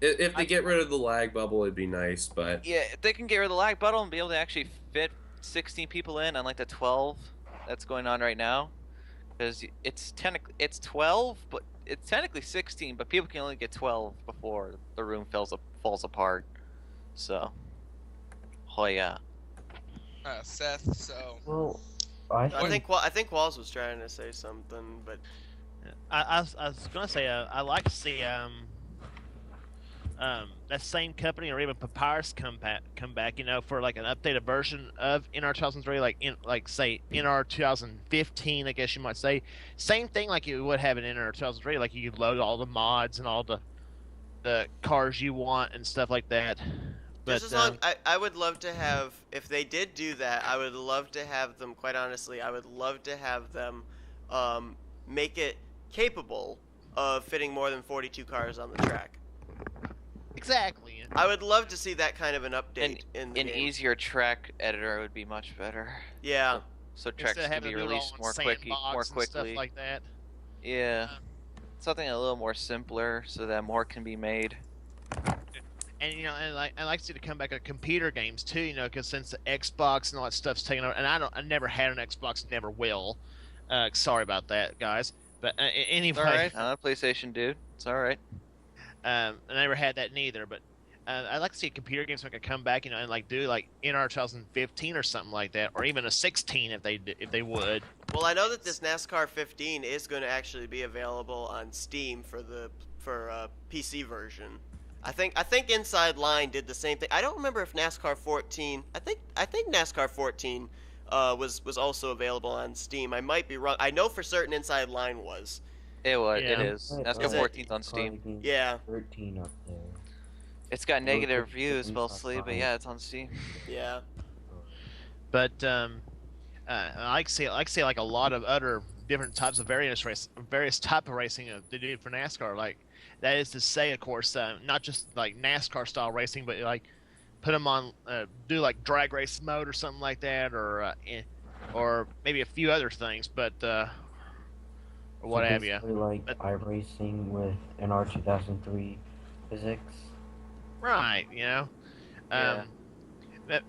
If they get rid of the lag bubble, it'd be nice, but Yeah, if they can get rid of the lag button and be able to actually fit 16 people in, unlike the 12 that's going on right now, because it's 12, but it's technically 16, but people can only get 12 before the room falls apart. So, oh yeah. Seth, so Well, I think Walls was trying to say something, but I was gonna say I like to see that same company or even Papyrus come back, for like an updated version of NR 2003, say NR 2015, I guess you might say. Same thing like you would have in NR 2003, like you could load all the mods and all the cars you want and stuff like that. But just as long, I would love to have, if they did do that, I would love to have them, quite honestly, I would love to have them make it capable of fitting more than 42 cars on the track. exactly. I would love to see that kind of an update in the An game. easier track editor would be much better. Yeah. So tracks Instead of can having be to do it all released on more Sandbox and quickly. stuff like that. Yeah. Something a little more simpler so that more can be made. And I like to see the comeback of computer games too. Because since the Xbox and all that stuff's taken over, and I never had an Xbox, never will. Sorry about that, guys. But anyway, It's alright. I'm a PlayStation dude. It's alright. I never had that neither. But I'd like to see computer games make a comeback, and like do like NR 2015 or something like that, or even a 16 if they would. Well, I know that this NASCAR 15 is going to actually be available on Steam for PC version. I think Inside Line did the same thing. I don't remember if NASCAR 14. I think NASCAR 14 was also available on Steam. I might be wrong. I know for certain Inside Line was. It was. Yeah. It is. NASCAR 14's on Steam. Yeah. 13 up there. It's got negative Those reviews are mostly, but yeah, it's on Steam. Yeah. But I like to see like a lot of other different types of various type of racing they do for NASCAR. Like that is to say, of course, not just like NASCAR style racing, but like put them on do like drag race mode or something like that, or maybe a few other things, but or what have you. Like But- iRacing with NR 2003 physics. Right, Yeah.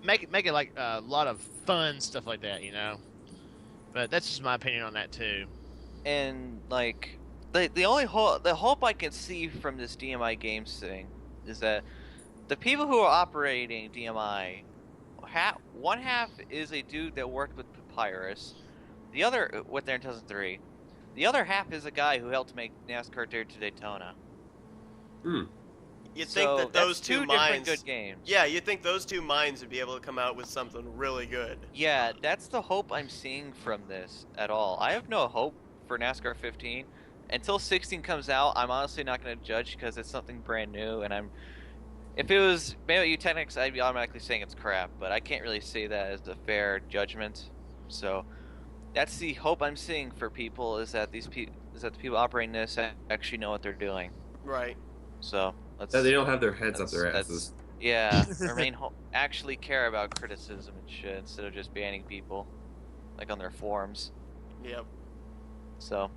Make it like a lot of fun stuff like that, But that's just my opinion on that too. And like the only hope I can see from this DMI games thing is that the people who are operating DMI, one half is a dude that worked with Papyrus, the other with their 2003. The other half is a guy who helped make NASCAR Dare to Daytona. You'd So think that those that's two different minds. good games. Yeah, you'd think those two minds would be able to come out with something really good. Yeah, that's the hope I'm seeing from this at all. I have no hope for NASCAR 15 until 16 comes out. I'm honestly not going to judge because it's something brand new, and if it was maybe Technics, I'd be automatically saying it's crap. But I can't really say that as a fair judgment. So that's the hope I'm seeing for people is that the people operating this actually know what they're doing. Right. So that they don't have their heads up their asses. Yeah, actually care about criticism and shit instead of just banning people, like on their forums. Yep. So,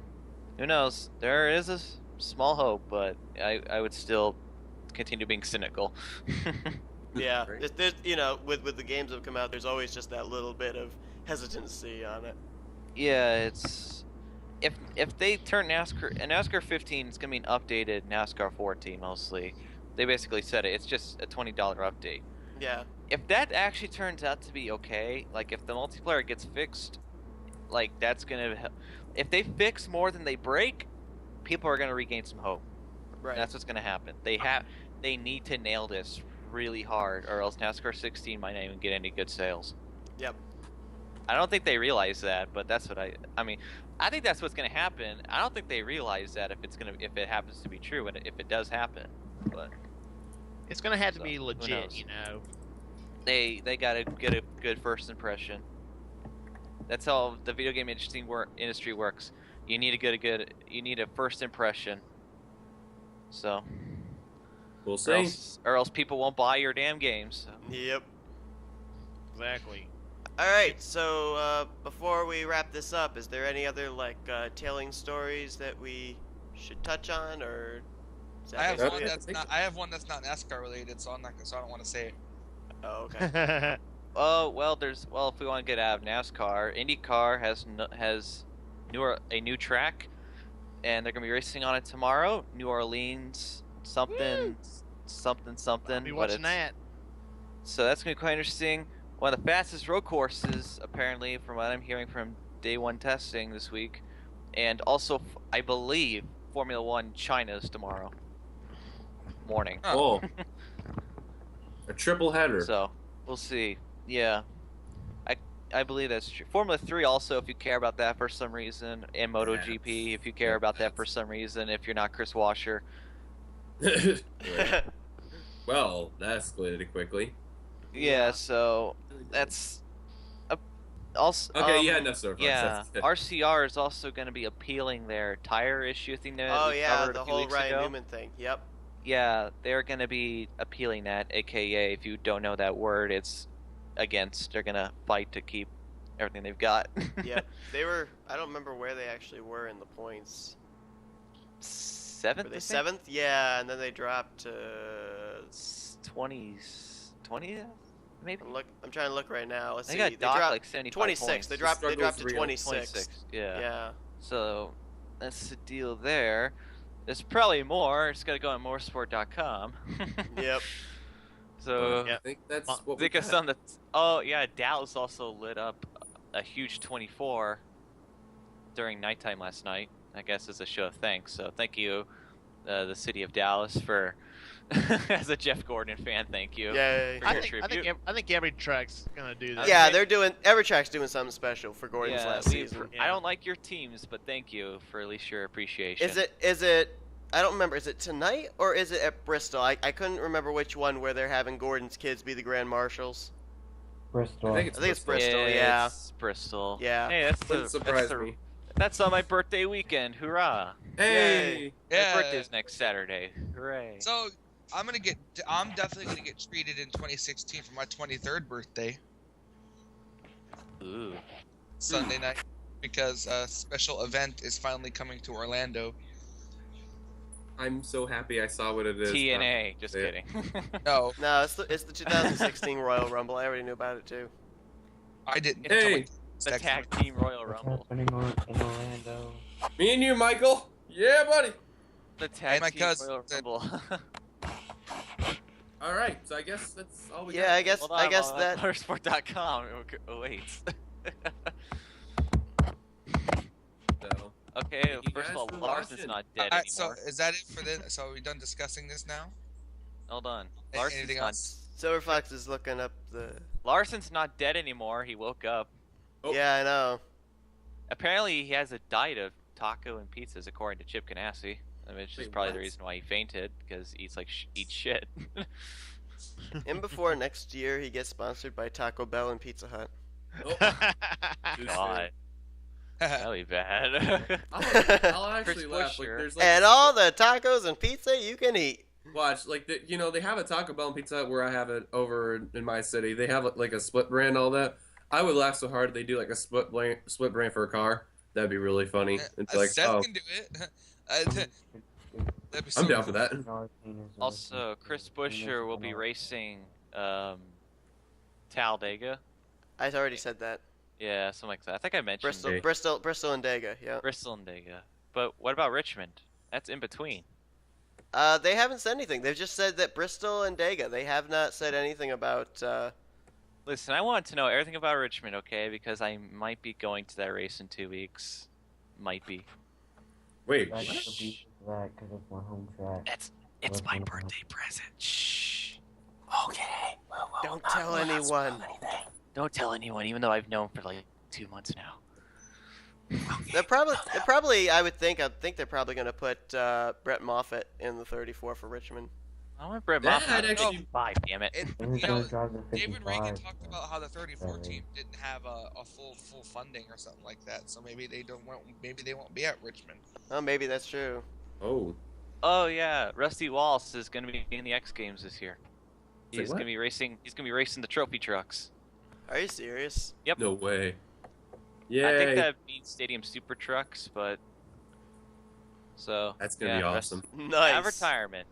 who knows? There is small hope, but I would still continue being cynical. Yeah, Right. there's with the games that have come out, there's always just that little bit of hesitancy on it. Yeah, it's if they turn NASCAR and NASCAR 15 is gonna be an updated NASCAR 14 mostly. They basically said it's just a $20 update. Yeah, If that actually turns out to be okay, like if the multiplayer gets fixed, like that's gonna if they fix more than they break, people are gonna regain some hope. right. That's what's gonna happen. They need to nail this really hard, or else NASCAR 16 might not even get any good sales. Yep. I don't think they realize that, but that's what I mean. I think that's what's gonna happen. I don't think they realize that if it happens to be true, and if it does happen, but It's gonna have to So, be who legit, knows? you know. they gotta get a good first impression. That's how the video game industry works. You need you need a first impression. So, We'll or see. else people won't buy your damn games. So. Yep. Exactly. All right. So before we wrap this up, is there any other telling stories that we should touch on, or? Is that I have basically one it? that's not. I have one that's not NASCAR related, so I'm not. So I don't want to say it. Oh, okay. Oh well, if we want to get out of NASCAR, IndyCar has a new track, and they're gonna be racing on it tomorrow. New Orleans, something. I'll be but watching that. So that's gonna be quite interesting. One of the fastest road courses, apparently, from what I'm hearing from day one testing this week, and also I believe Formula One China's tomorrow morning. Oh. A triple header. So we'll see. Yeah, I believe that's true. Formula 3 also, if you care about that for some reason, and MotoGP, if you care about that for some reason, if you're not Chris Washer. Right. Well, that escalated quickly. Yeah, so that's also. Okay, you had enough so far. Yeah, That's good. RCR is also going to be appealing their tire issue thing that Oh we yeah, covered the a few whole weeks Ryan ago. Newman thing. Yep. Yeah, they're going to be appealing that, aka if you don't know that word, it's against. They're going to fight to keep everything they've got. Yep. They were. I don't remember where they actually were in the points. Seventh, Were they I think? seventh? Yeah, and then they dropped to. 20s, maybe. I'm trying to look right now. Let's They see. got They docked dropped like 75 26. points. They dropped to Struggles 26. Yeah. Yeah. So that's the deal there. There's probably more. Just gotta go on moresport.com. Yep. So Yeah. I think that's Well, what we think of got. some that. Oh yeah, Dallas also lit up a huge 24 during nighttime last night. I guess as a show of thanks. So thank you, the city of Dallas, for as a Jeff Gordon fan. Thank you. Yay. For your tribute. I think every track's gonna do that. Yeah, they're doing. Evertrack's doing something special for Gordon's Yeah, last we- season. I don't like your teams, but thank you for at least your appreciation. Is it? I don't remember. Is it tonight or is it at Bristol? I couldn't remember which one where they're having Gordon's kids be the grand marshals. Bristol. I think I think it's Bristol. Yeah. It's Bristol. Yeah. Hey, Wouldn't surprise me. That's on my birthday weekend. Hurrah! Hey! Yeah. My birthday's next Saturday. Hooray! So I'm definitely gonna get treated in 2016 for my 23rd birthday, Ooh. Sunday night, because a special event is finally coming to Orlando. I'm so happy I saw what it is. TNA. Just Yeah. kidding. No, No, it's the 2016 Royal Rumble. I already knew about it too. I didn't. Hey! the tag team Royal What's Rumble. happening in Orlando? Me and you, Michael. Yeah, buddy. The tag my team cousin Royal said- Rumble. All right, so I guess that's all we Yeah, got. I guess Hold I on, guess I'm that. on motorsport.com. Oh, wait. So, Okay, Thank you first of guys all, for Larson's watching. not dead Alright, so anymore. is that it for this? So are we done discussing this now? Hold on. Anything else? Silverfox is looking up the. Larson's not dead anymore. He woke up. Oh. Yeah, I know. Apparently, he has a diet of taco and pizzas, according to Chip Ganassi. Which is Wait, probably the what? reason why he fainted, because he eats eats shit. And before next year, he gets sponsored by Taco Bell and Pizza Hut. oh, God, that'd be bad. I'll actually Chris laugh. Like, Buescher. there's like And all the tacos and pizza you can eat. watch like they have a Taco Bell and Pizza Hut where I have it over in my city. They have like a split brand, all that. I would laugh so hard if they do like a split brand for a car. That'd be really funny. It's like Seth oh can do it. That'd be I'm so down cool. for that. Also, Chris Buescher will be racing Talladega. I already said that. Yeah, something like that. I think I mentioned Bristol and Dega. Yeah. Bristol and Dega. But what about Richmond? That's in between. They haven't said anything. They've just said that Bristol and Dega. They have not said anything about. Listen, I want to know everything about Richmond, okay? Because I might be going to that race in 2 weeks. Might be. Wait, That what? could be that because it's my home track. It's my birthday present. Shh. Okay. Don't tell anyone. Don't tell anyone, even though I've known for like 2 months now. They're probably. I think they're probably going to put Brett Moffitt in the 34 for Richmond. I want Brett That Moffitt. actually- 5, damn it. And he's You know, gonna drive the David Reagan 55, talked about how the 34 team didn't have a full funding or something like that, so maybe they won't be at Richmond. Oh, maybe that's true. Oh, Oh yeah, Rusty Walsh is going to be in the X Games this year. Say He's what? going to be racing. He's going to be racing the trophy trucks. Are you serious? Yep. no way. Yeah, I think that means Stadium Super Trucks, but so that's gonna yeah, be awesome. Nice. Retirement.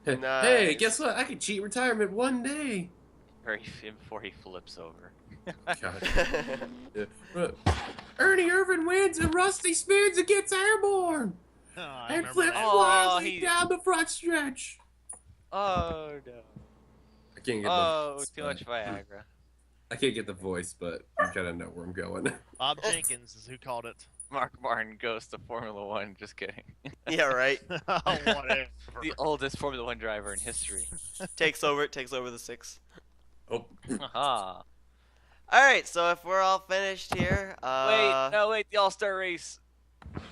Hey, Nice. guess what? I could cheat retirement one day. Before he flips over. God. Yeah. Ernie Irvin wins and Rusty spins and gets airborne Oh, I and remember flips that. Oh, wildly he- down the front stretch. Oh no. I can't get Oh, the voice, too much but- Viagra. I can't get the voice, but you gotta know where I'm going. Bob Jenkins is who called it. Mark Martin goes to Formula One. Just kidding. Yeah, right. Oh, whatever. The oldest Formula One driver in history. Takes over the 6. Oh, Aha. All right, so if we're all finished here, Wait, the All-Star race.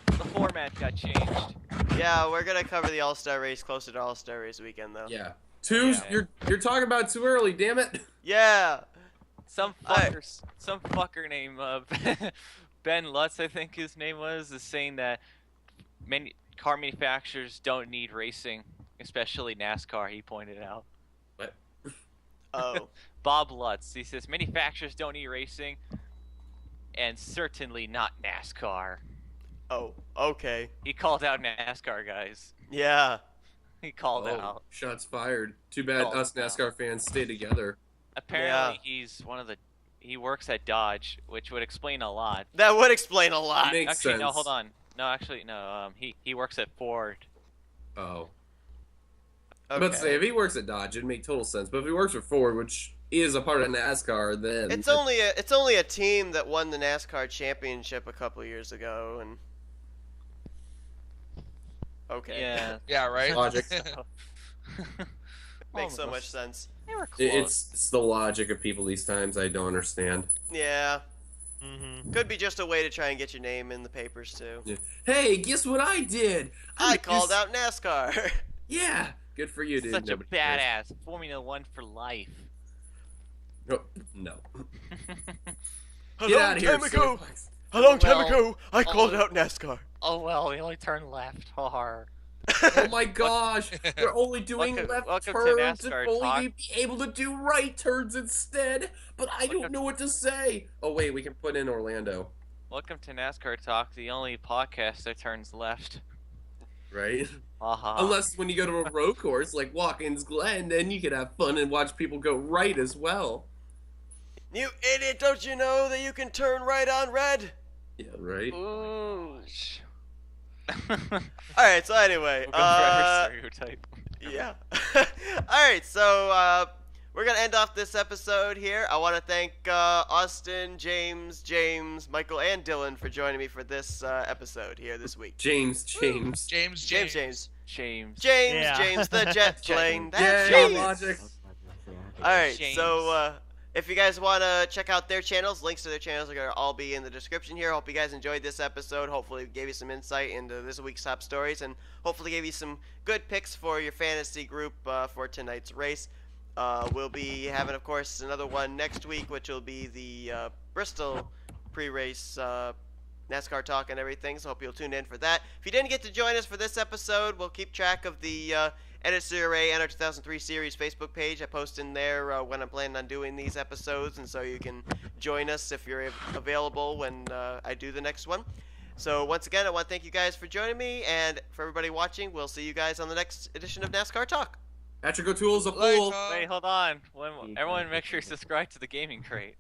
The format got changed. yeah, we're gonna cover the All-Star race closer to All-Star race weekend, though. yeah. Two. Yeah. You're talking about too early. Damn it. Yeah. Some fucker named Ben Lutz, I think his name was, is saying that many car manufacturers don't need racing, especially NASCAR. He pointed out. What? Oh. Bob Lutz. He says manufacturers don't need racing, and certainly not NASCAR. Oh. Okay. He called out NASCAR guys. Yeah. He called Oh, out. shots fired. Too bad Oh, us NASCAR fans stay together. Apparently, he works at Dodge, which would explain a lot. That would explain a lot. Makes Actually, no, sense. hold on. No, actually, no. He works at Ford. Oh. Okay. But say if he works at Dodge, it'd make total sense. But if he works for Ford, which is a part of NASCAR, then It's only a team that won the NASCAR championship a couple years ago, and okay, Yeah. Yeah, right. Logic. makes so much sense. They were close. It's the logic of people these times I don't understand. Yeah, Mm-hmm. could be just a way to try and get your name in the papers too. Yeah. Hey, guess what I did? I called out NASCAR. Yeah, good for you, dude. Such a Nobody cares. badass. Formula One for life. Oh, no. A Get long out of here, time ago. Silverfox. A long time Well, ago, I called oh. out NASCAR. Oh well, we only turned left. Har. Oh my gosh, they're only doing Welcome left to turns NASCAR and only Talk. be able to do right turns instead. But I don't know what to say. Oh wait, we can put in Orlando, Welcome to NASCAR Talk, the only podcast that turns left. right? Haha. Unless when you go to a road course like Watkins Glen, then you can have fun and watch people go right as well. You idiot! Don't you know that you can turn right on red? Yeah, right. Ooh. All right. So anyway, Stereotype. yeah. All right. So we're gonna end off this episode here. I want to thank Austin, James, Michael, and Dylan for joining me for this episode here this week. James. James, James, Yeah. the jet plane. Yeah, That's yeah, James. logic. All right. James. So if you guys want to check out their channels, links to their channels are going to all be in the description here. Hope you guys enjoyed this episode. Hopefully it gave you some insight into this week's top stories, and hopefully gave you some good picks for your fantasy group for tonight's race. We'll be having, of course, another one next week, which will be the Bristol pre-race NASCAR talk and everything, so hope you'll tune in for that. If you didn't get to join us for this episode, we'll keep track of the NSCRA NR 2003 Series Facebook page. I post in there when I'm planning on doing these episodes, and so you can join us if you're available when I do the next one. So once again, I want to thank you guys for joining me, and for everybody watching, we'll see you guys on the next edition of NASCAR Talk. Patrick O'Toole's a Later, fool. Tom. Wait, hold on. Everyone, make sure you subscribe to the Gaming Crate.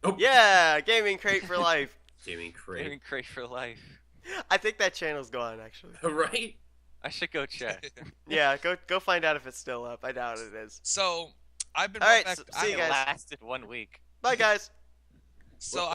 Oh. Yeah, Gaming Crate for life. Gaming Crate. Gaming Crate for life. I think that channel's gone, actually. Right? I should go check. Yeah, go find out if it's still up. I doubt it is. So I've been All right, back. so see you It guys. lasted 1 week. Bye, guys. So